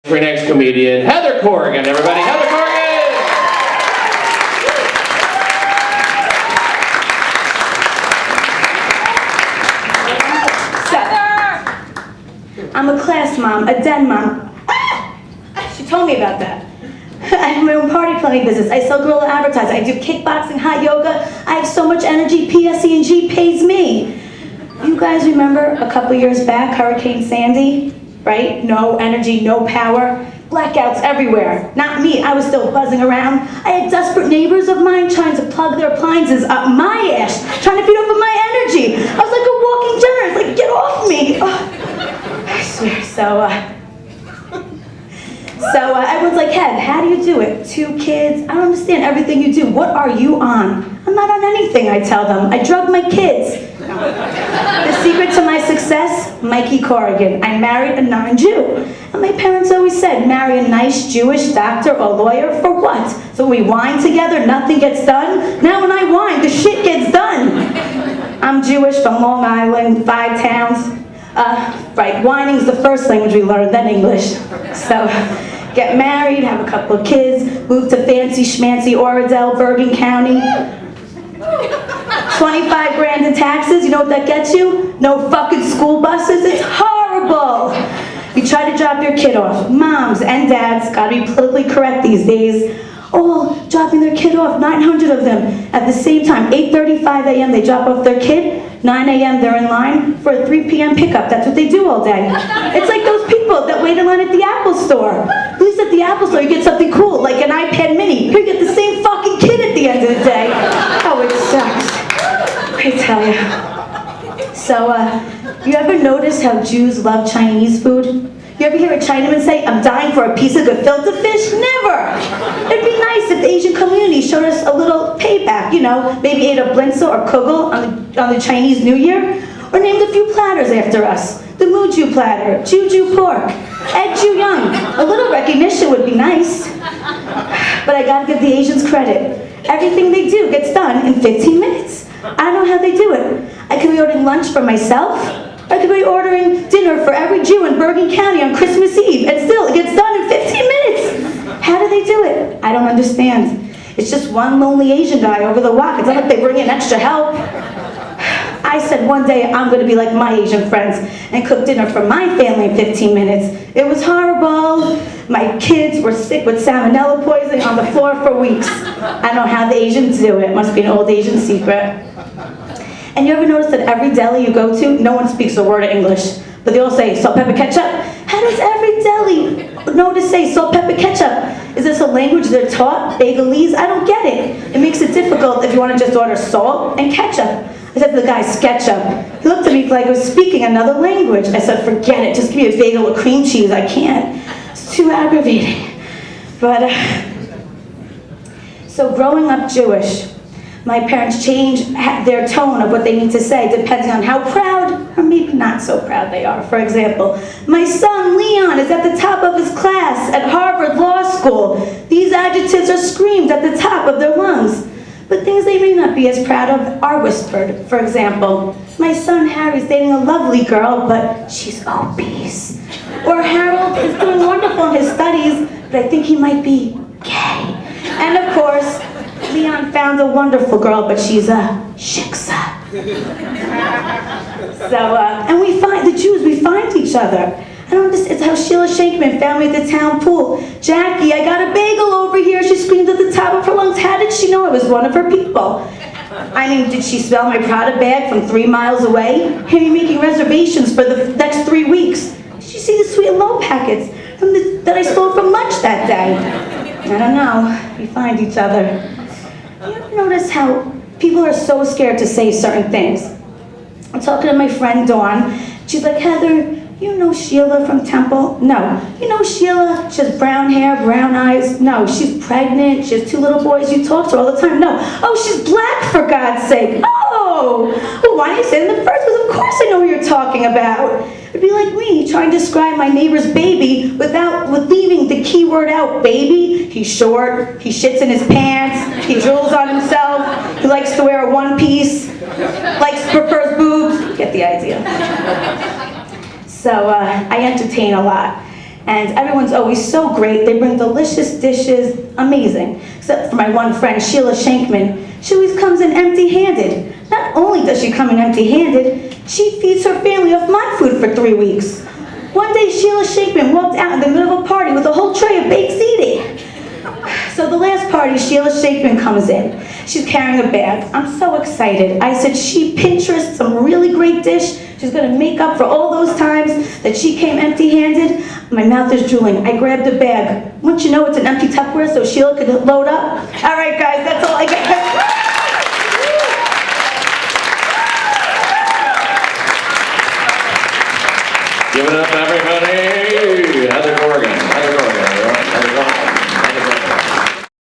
For our next comedian, Heather Corrigan, everybody. Heather Corrigan! I'm a class mom, a den mom. She told me about that. I have my own party planning business. I sell guerrilla advertising. I do kickboxing, hot yoga. I have so much energy, PSE&G pays me. You guys remember a couple years back, Hurricane Sandy? Right? No energy, no power. Blackouts everywhere. Not me, I was still buzzing around. I had desperate neighbors of mine trying to plug their appliances up my ass, trying to feed off of my energy. I was like a walking generous, like, get off me. Oh, I swear, so everyone's like, Head, how do you do it? 2 kids, I don't understand everything you do. What are you on? I'm not on anything, I tell them. I drug my kids. The secret to my success, Mikey Corrigan. I married a non-Jew. And my parents always said, marry a nice Jewish doctor or lawyer for what? So we whine together, nothing gets done? Now when I whine, the shit gets done. I'm Jewish from Long Island, 5 towns. Right, whining's the first language we learned, then English. So, get married, have a couple of kids, move to fancy schmancy Oradell, Bergen County. 25 grand in taxes, you know what that gets you? No fucking school buses, it's horrible. You try to drop your kid off. Moms and dads, gotta be politically correct these days, all dropping their kid off, 900 of them. At the same time, 8:35 a.m. they drop off their kid, 9 a.m. they're in line for a 3 p.m. pickup. That's what they do all day. It's like those people that wait in line at the Apple store. At least at the Apple store you get something cool, like an iPad mini. Here you get the same fucking kid at the end of the day. Oh, it sucks. I tell you. So, you ever notice how Jews love Chinese food? You ever hear a Chinaman say, I'm dying for a piece of gefilte fish? Never! It'd be nice if the Asian community showed us a little payback, you know, maybe ate a blinza or kugel on the Chinese New Year, or named a few platters after us. The Muju platter, Juju pork, Egg Ju Young. A little recognition would be nice. But I gotta give the Asians credit. Everything they do gets done in 15 minutes. I don't know how they do it. I could be ordering lunch for myself, I could be ordering dinner for every Jew in Bergen County on Christmas Eve, and still it gets done in 15 minutes. How do they do it? I don't understand. It's just one lonely Asian guy over the wok. It's not like they bring in extra help. I said one day I'm going to be like my Asian friends and cook dinner for my family in 15 minutes. It was horrible. My kids were sick with salmonella poisoning on the floor for weeks. I don't know how the Asians do it. It must be an old Asian secret. And you ever notice that every deli you go to, no one speaks a word of English, but they all say salt, pepper, ketchup? How does every deli know to say salt, pepper, ketchup? Is this a language they're taught? Bagelese? I don't get it. It makes it difficult if you want to just order salt and ketchup. I said to the guy, SketchUp. He looked at me like I was speaking another language. I said, forget it, just give me a bagel with cream cheese. I can't. It's too aggravating. But, so growing up Jewish, my parents change their tone of what they need to say depending on how proud or maybe not so proud they are. For example, my son Leon is at the top of his class at Harvard Law School. These adjectives are screamed at the top of their lungs. But things they may not be as proud of are whispered. For example, my son Harry's dating a lovely girl, but she's obese. Or Harold is doing wonderful in his studies, but I think he might be gay. And of course, Leon found a wonderful girl, but she's a shiksa. So, and we find each other. I don't understand, it's how Sheila Shankman found me at the town pool. Jackie, I got a bagel over here. She screamed at the top of her lungs. How did she know I was one of her people? I mean, did she smell my Prada bag from 3 miles away? Hear me making reservations for the next 3 weeks. Did she see the sweet and low packets that I stole from lunch that day? I don't know. We find each other. You ever notice how people are so scared to say certain things? I'm talking to my friend Dawn. She's like, Heather, you know Sheila from Temple? No. You know Sheila? She has brown hair, brown eyes? No. She's pregnant. She has 2 little boys. You talk to her all the time? No. Oh, she's black, for God's sake. Oh! Well, why didn't you say it in the first place? Of course I know who you're talking about. It'd be like me trying to describe my neighbor's baby with leaving the key word out. Baby, he's short, he shits in his pants, he drools on himself, he likes to wear a one-piece, prefers boobs. Get the idea. So I entertain a lot. And everyone's always so great. They bring delicious dishes, amazing. Except for my one friend, Sheila Shankman. She always comes in empty-handed. Not only does she come in empty-handed, she feeds her family off my food for 3 weeks. One day, Sheila Shankman walked out in the middle of a party with a whole tray of baked ziti. So the last party, Sheila Shankman comes in. She's carrying a bag. I'm so excited. I said she Pinterest some really great dish. She's gonna make up for all those times that she came empty-handed. My mouth is drooling. I grabbed the bag. Wouldn't you know it's an empty Tupperware so Sheila could load up? All